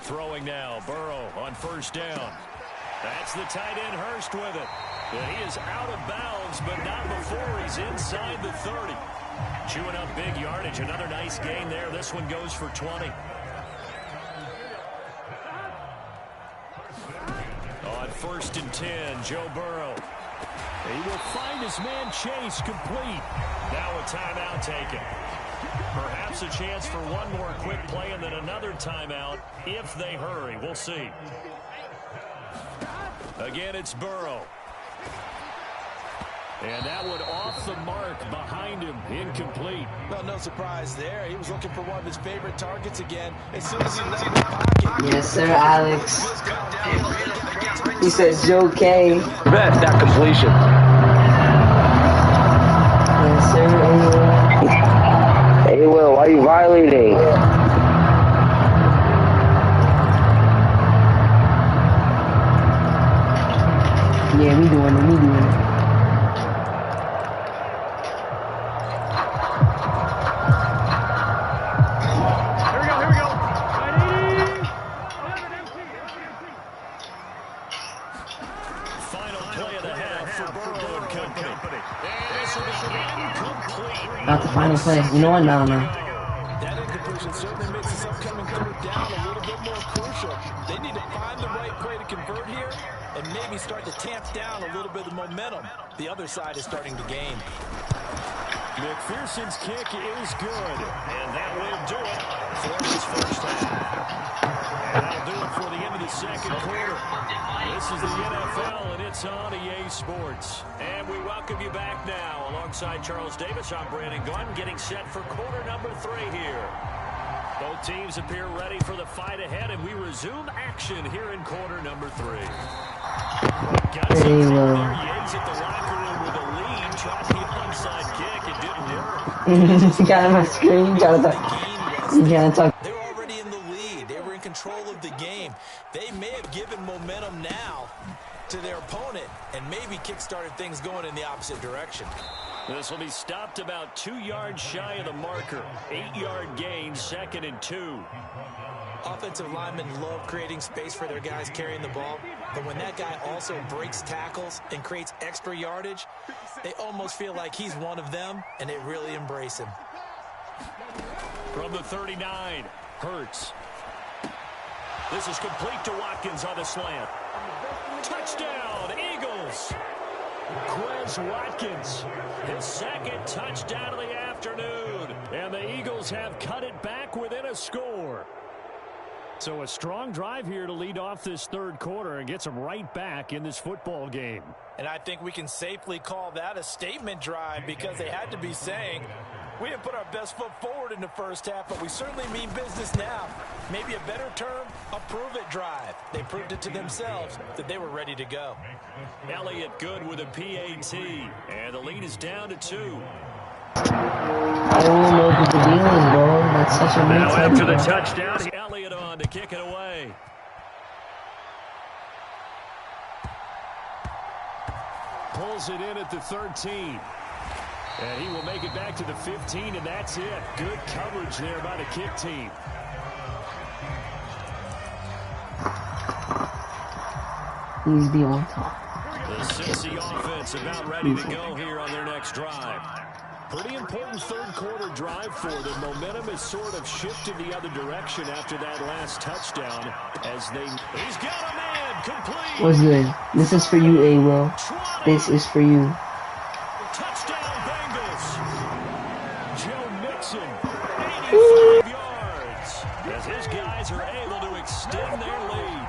Throwing now, Burrow on first down. That's the tight end Hurst with it. He is out of bounds, but not before he's inside the 30. Chewing up big yardage. Another nice gain there. This one goes for 20. On first and 10, Joe Burrow. He will find his man Chase complete. Now a timeout taken. Perhaps a chance for one more quick play and then another timeout if they hurry. We'll see. Again, it's Burrow. And that one off the mark behind him, incomplete. Well, no surprise there. He was looking for one of his favorite targets again. As soon as he left the pocket. Yes, sir, Alex. He says Joe K. Bet that completion. Yes, sir. Hey, Will, why are you violating? Yeah, we doing it. Not the final play. You know what? No. That incompletion certainly makes this upcoming third down a little bit more crucial. They need to find the right play to convert here and maybe start to tamp down a little bit of momentum. The other side is starting to gain. McPherson's kick is good, and that will do it for his first half. And that'll do it for the end of the second quarter. This is the NFL, and it's on EA Sports. And we welcome you back now. Alongside Charles Davis, I'm Brandon Gunn, getting set for quarter number 3 here. Both teams appear ready for the fight ahead, and we resume action here in quarter number 3. Got some there. He exits the locker room with a lead, tries the onside kick. It didn't work. You got on my screen. You gotta talk. They were already in the lead. They were in control of the game. They may have given momentum now to their opponent and maybe kick-started things going in the opposite direction. This will be stopped about 2 yards shy of the marker. 8-yard gain, 2nd and 2. Offensive linemen love creating space for their guys carrying the ball, but when that guy also breaks tackles and creates extra yardage, they almost feel like he's one of them, and they really embrace him. From the 39, Hurts. This is complete to Watkins on the slant. Touchdown, Eagles! Quez Watkins, his 2nd touchdown of the afternoon. And the Eagles have cut it back within a score. So a strong drive here to lead off this third quarter and gets them right back in this football game. And I think we can safely call that a statement drive because they had to be saying, we didn't put our best foot forward in the first half, but we certainly mean business now. Maybe a better term, a prove-it drive. They proved it to themselves that they were ready to go. Elliott good with a PAT, and the lead is down to 2. I don't know what the deal is, bro. That's such a now after the touchdown, Elliott on to kick it away. Pulls it in at the 13. And he will make it back to the 15, and that's it. Good coverage there by the kick team. He's the on top. The Cincy offense about ready to go here on their next drive. Pretty important third quarter drive for them. Momentum has sort of shifted the other direction after that last touchdown. He's got a man complete. What's good? This is for you, A. Will. This is for you. Touchdown Bengals. Joe Mixon, 85 yards. As his guys are able to extend their lead.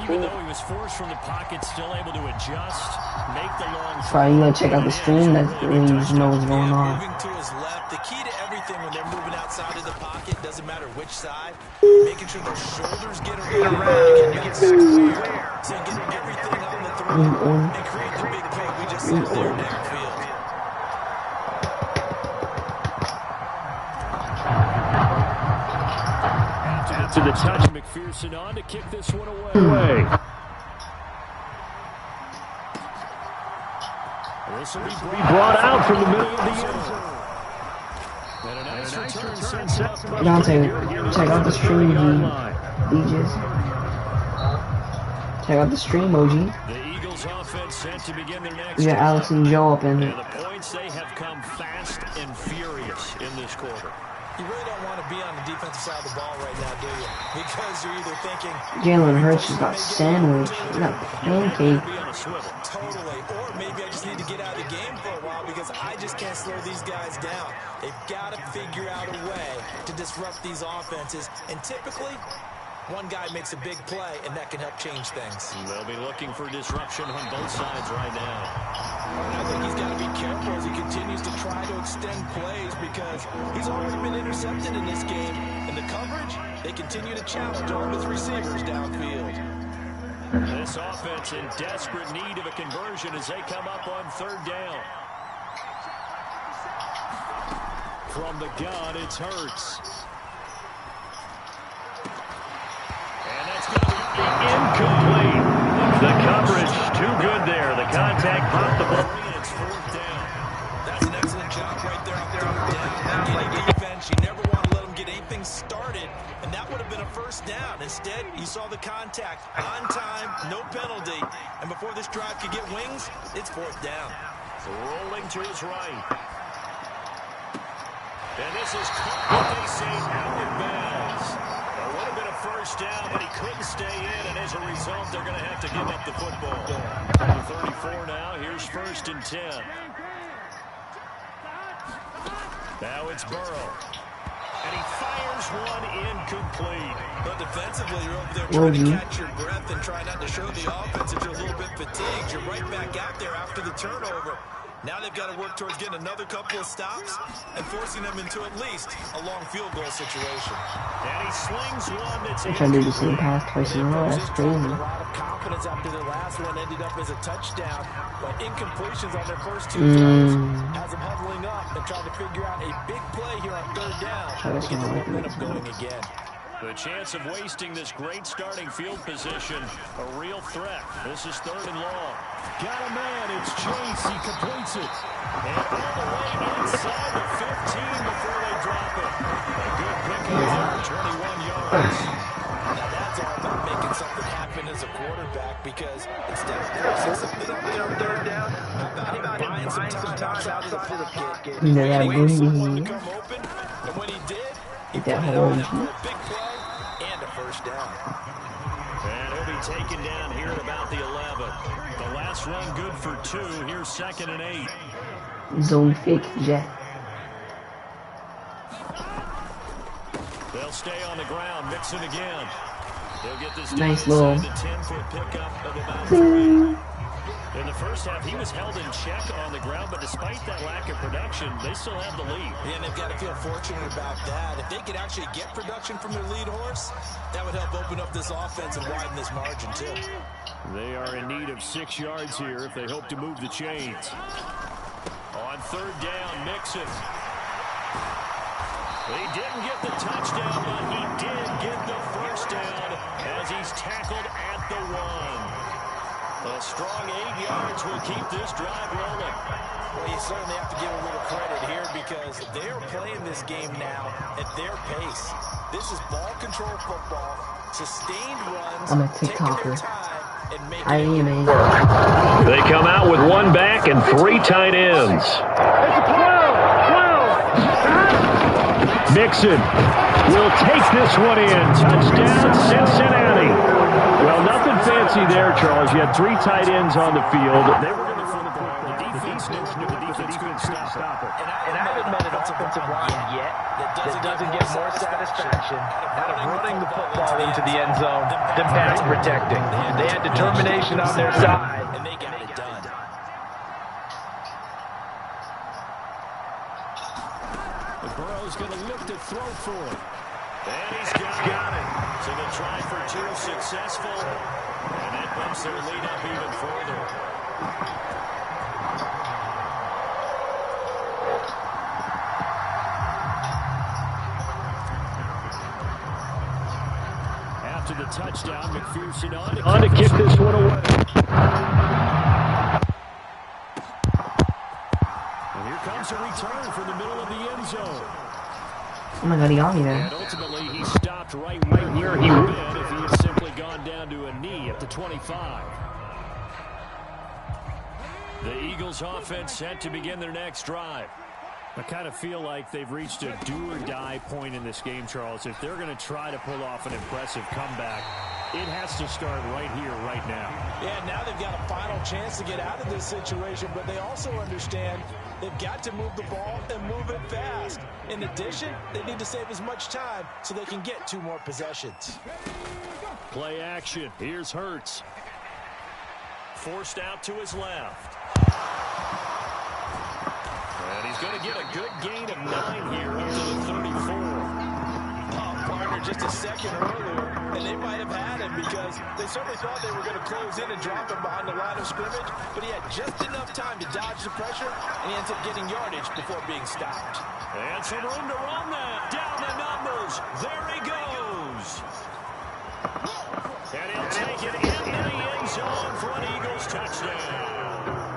Even though he was forced from the pocket, still able to adjust, make the long throw. Sorry, you gonna check out the stream? That's when you just know what's going on. Moving to his left. The key to everything when they're moving outside of the pocket, doesn't matter which side, making sure their shoulders get around and get square. So getting everything on the throw and create the big play we just said there downfield. To the touch, McPherson on to kick this one away. This will be brought out from the middle of the end zone. And a Nice return sets up. Dante, check out the stream, DJs. Check out the stream, OG. The Eagles offense set to begin their next We got Alex and Joe up in it. the points, they have come fast and furious in this quarter. You really don't want to be on the defensive side of the ball right now, do you? Because you're either thinking Jalen Hurts just got sandwiched. He got pancake. totally, or maybe I just need to get out of the game for a while because I just can't slow these guys down. They've got to figure out a way to disrupt these offenses, and typically one guy makes a big play, and that can help change things. They'll be looking for disruption on both sides right now. I think he's got to be careful as he continues to try to extend plays because he's already been intercepted in this game. And the coverage, they continue to challenge all of his receivers downfield. This offense in desperate need of a conversion as they come up on third down. From the gun, it's Hurts. And that's going to be incomplete. The coverage too good there. The contact popped the ball. It's fourth down. That's an excellent job right there on third down. Getting defense, you never want to let them get anything started, and that would have been a first down. Instead, you saw the contact on time, no penalty, and before this drive could get wings, it's fourth down. Rolling to his right. And this is caught, what they say, out of bounds. It would have been a first down, but he couldn't stay in, and as a result, they're going to have to give up the football. Number 34 now. Here's first and 10. Now it's Burrow. And he fires one incomplete. But defensively, you're over there trying to catch your breath and try not to show the offense that you're a little bit fatigued. You're right back out there after the turnover. Now they've got to work towards getting another couple of stops and forcing them into at least a long field goal situation. And he slings one that's I'm trying to do the same pass twice in a row. That's crazy. A lot of confidence after the last one ended up as a touchdown, but incompletions on their first two throws has them huddling up and trying to figure out a big play here on third down to get the momentum going again. The chance of wasting this great starting field position, a real threat. This is third and long. Got a man, it's Chase, he completes it. And all the way inside the 15 before they drop it. A good pickup there, 21 yards. Now that's all about making something happen as a quarterback because instead of forcing something up there on third down, how about him buying some time outside of the pocket? Yeah, Waiting for someone to come open, and when he did, he put it on for a big play and a first down. And he'll be taken down here at about the 11. The last run good for 2. Here's second and 8. Zone fake jet. They'll stay on the ground, mixing again. They'll get this nice little 10-foot pickup of about 3. In the first half, he was held in check on the ground, but despite that lack of production, they still have the lead. Yeah, and they've got to feel fortunate about that. If they could actually get production from their lead horse, that would help open up this offense and widen this margin, too. They are in need of 6 yards here if they hope to move the chains. On third down, Mixon. He didn't get the touchdown, but he did get the first down as he's tackled at the 1. A strong 8 yards will keep this drive rolling. Well, you certainly have to give a little credit here because they're playing this game now at their pace. This is ball control football, sustained runs, I'm a TikToker. I am. They come out with 1 back and 3 tight ends. Mixon will take this one in. Touchdown, Cincinnati. Well, nothing fancy there, Charles. You had 3 tight ends on the field. They were going to flip the ball. The defense couldn't stop it. And I haven't met an offensive line yet that doesn't get more satisfaction out of running the football into the end zone than pass protecting. They had determination on their side. And they got it done. Burrow's going to look to throw for it. And he's got it. So the try for 2 successful. And that bumps their lead up even further. After the touchdown, McPherson on to kick this one away. And here comes a return from the middle of the end zone. Oh my god, he got me there. And ultimately, he stopped right where he would have been if he had simply gone down to a knee at the 25. The Eagles offense set to begin their next drive. I kind of feel like they've reached a do-or-die point in this game, Charles. If they're going to try to pull off an impressive comeback, it has to start right here, right now. Yeah, now they've got a final chance to get out of this situation, but they also understand they've got to move the ball and move it fast. In addition, they need to save as much time so they can get 2 more possessions. Play action. Here's Hurts. Forced out to his left. And he's going to get a good gain of 9 here up to the 34. Partner just a second earlier, and they might have had him because they certainly thought they were going to close in and drop him behind the line of scrimmage, but he had just enough time to dodge the pressure, and he ends up getting yardage before being stopped. And some room to run that. Down the numbers. There he goes. And he'll take it into the end zone for an Eagles touchdown.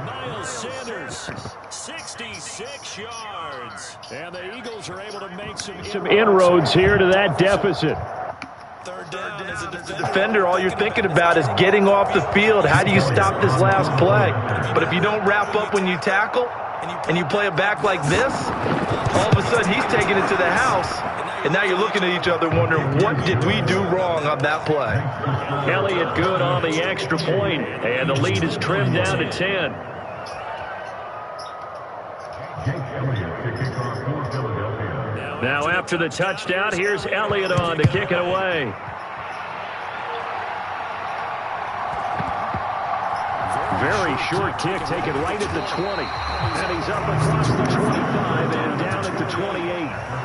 Miles Sanders, 66 yards. And the Eagles are able to make some inroads here to that deficit. Third down as a Defender, all you're thinking about is getting off the field. How do you stop this last play? But if you don't wrap up when you tackle and you play it back like this, all of a sudden he's taking it to the house. And now you're looking at each other wondering, what did we do wrong on that play? Elliott good on the extra point, and the lead is trimmed down to 10. Now after the touchdown, here's Elliott on to kick it away. Very short kick, taken right at the 20. And he's up across the 25 and down at the 28.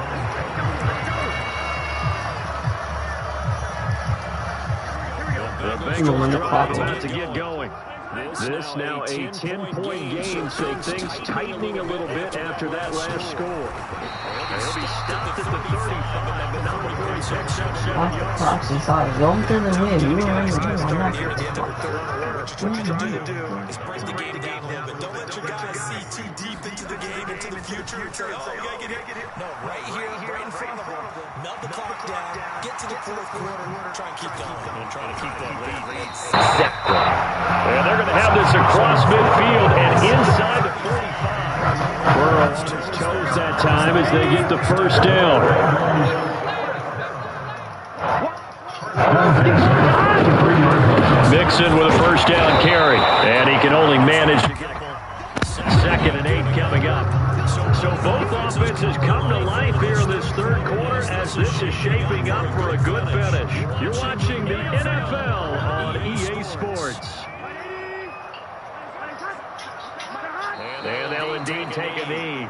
The Bengals about to get going. This now a 10-point game, so things tightening a little bit after that last score. They'll be stopped at the 35, but not before he takes that 7 yards. Proxy saw it go to the wind. You were in the What you're trying to do is break the game down a little bit. Don't let your guys see too deep into the game, into the future, and say, oh, we got to get hit. No, right here, right in front of them. Melt the clock down, get to the 4th quarter, try and keep going. And try to keep that lead. And they're going to have this across midfield and inside the 45. Burrow chose that time as they get the first down. Mixon with a first down carry, and he can only manage to get 2nd and 8 coming up. So both offenses come to life here in this 3rd quarter as this is shaping up for a good finish. You're watching the NFL on EA Sports. And they'll indeed take a knee.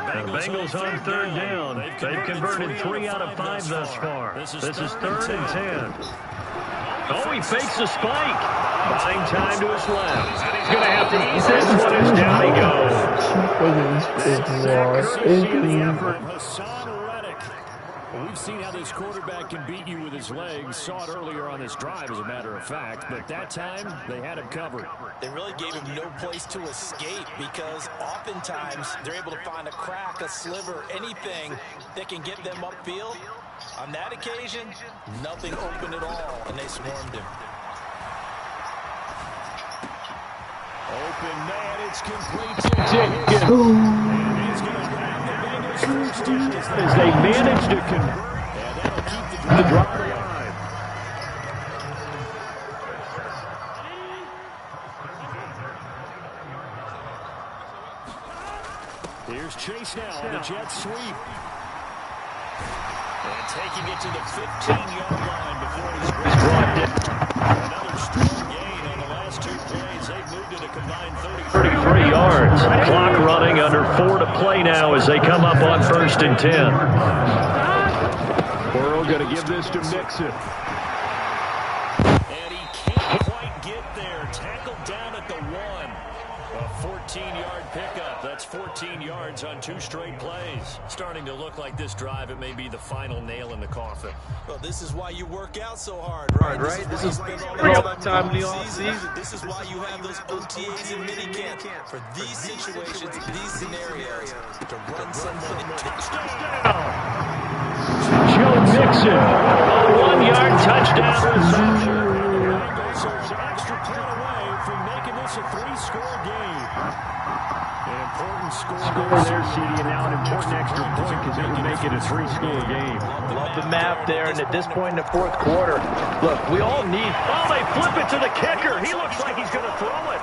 The Bengals on 3rd down. They've converted 3 out of 5 thus far. This is 3rd and 10. Oh, he fakes a spike. Buying time to his left. He's going to have to eat this one as down he goes. We've seen how this quarterback can beat you with his legs. Saw it earlier on this drive, as a matter of fact. But that time, they had him covered. They really gave him no place to escape because oftentimes they're able to find a crack, a sliver, anything that can get them upfield. On that occasion, nothing open at all, and they swarmed him. Open man, it's complete to Jenkins. And he's going to grab the Bengals first down as they manage to convert. And that'll keep the drive alive. Here's Chase now on the jet sweep. And taking it to the 15-yard line before he's brought down. Another strong gain on the last 2 plays. They've moved it a combined 33 yards. Clock running, under 4 to play now as they come up on 1st and 10. Burrow going to give this to Mixon. And he can't quite get there. Tackled down at the 1. A 14-yard pickup. That's 14 15 yards on 2 straight plays. Starting to look like this drive, it may be the final nail in the coffin. Well, this is why you work out so hard, right? This is all the time in the offseason. This is why you have those OTAs and minicamp for these situations, these scenarios, to run somebody. Joe Mixon, a 1-yard touchdown reception. So it's an extra point away from making this a 3-score game. An important score there, CD, and now an important extra point because it would make it a 3-score game. Love the map there, and at this point in the fourth quarter, look, we all need... Oh, they flip it to the kicker. He looks like he's going to throw it.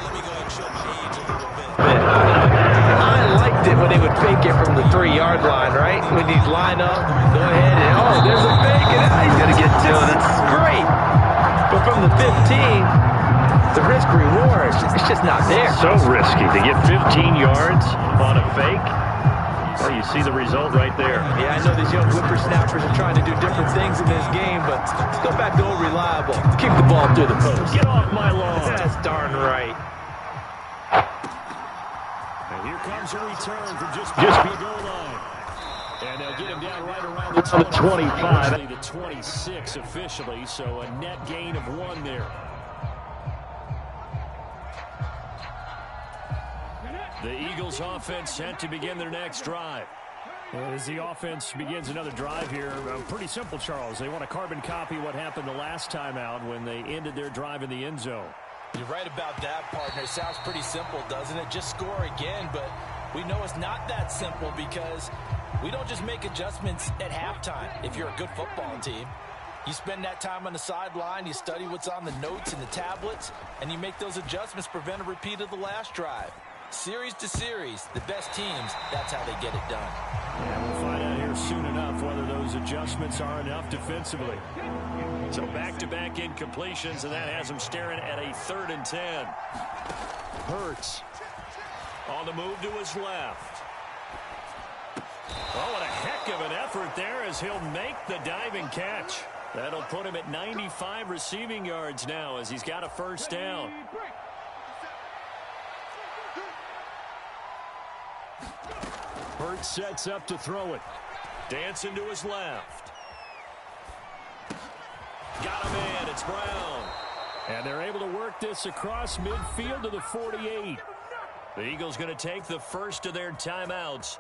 Let me go ahead and show my age a little bit. I liked it when they would fake it from the 3-yard line, right? When he'd line up, go ahead, and oh, there's a fake, and he's going to get to it. It's great. But from the 15... the risk reward, it's just not there. So risky to get 15 yards on a fake. Well, you see the result right there. Yeah, I know these young whippersnappers are trying to do different things in this game, but let's go back to old reliable. Kick the ball through the post. Get off my lawn. That's darn right. And here comes a return from just the goal line. And they'll get him down right around the 25. The 26 officially, so a net gain of 1 there. The Eagles offense set to begin their next drive. As the offense begins another drive here, pretty simple, Charles. They want to carbon copy what happened the last time out when they ended their drive in the end zone. You're right about that, partner. It sounds pretty simple, doesn't it? Just score again, but we know it's not that simple because we don't just make adjustments at halftime if you're a good football team. You spend that time on the sideline, you study what's on the notes and the tablets, and you make those adjustments, prevent a repeat of the last drive. Series to series, the best teams, that's how they get it done. Yeah, we'll find out here soon enough whether those adjustments are enough defensively. So back-to-back incompletions, and that has them staring at a 3rd and 10. Hurts on the move to his left. Oh, what a heck of an effort there as he'll make the diving catch. That'll put him at 95 receiving yards now as he's got a 1st down. Hurts sets up to throw it. Dancing to his left. Got him in. It's Brown. And they're able to work this across midfield to the 48. The Eagles going to take the first of their timeouts.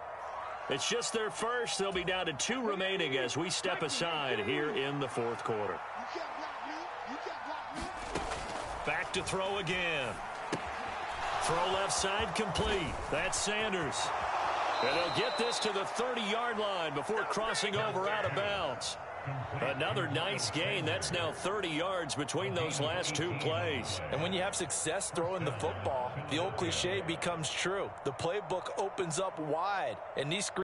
It's just their first. They'll be down to 2 remaining as we step aside here in the 4th quarter. Back to throw again. Throw left side complete. That's Sanders. And they'll get this to the 30-yard line before crossing over out of bounds. Another nice gain. That's now 30 yards between those last 2 plays. And when you have success throwing the football, the old cliche becomes true. The playbook opens up wide, and these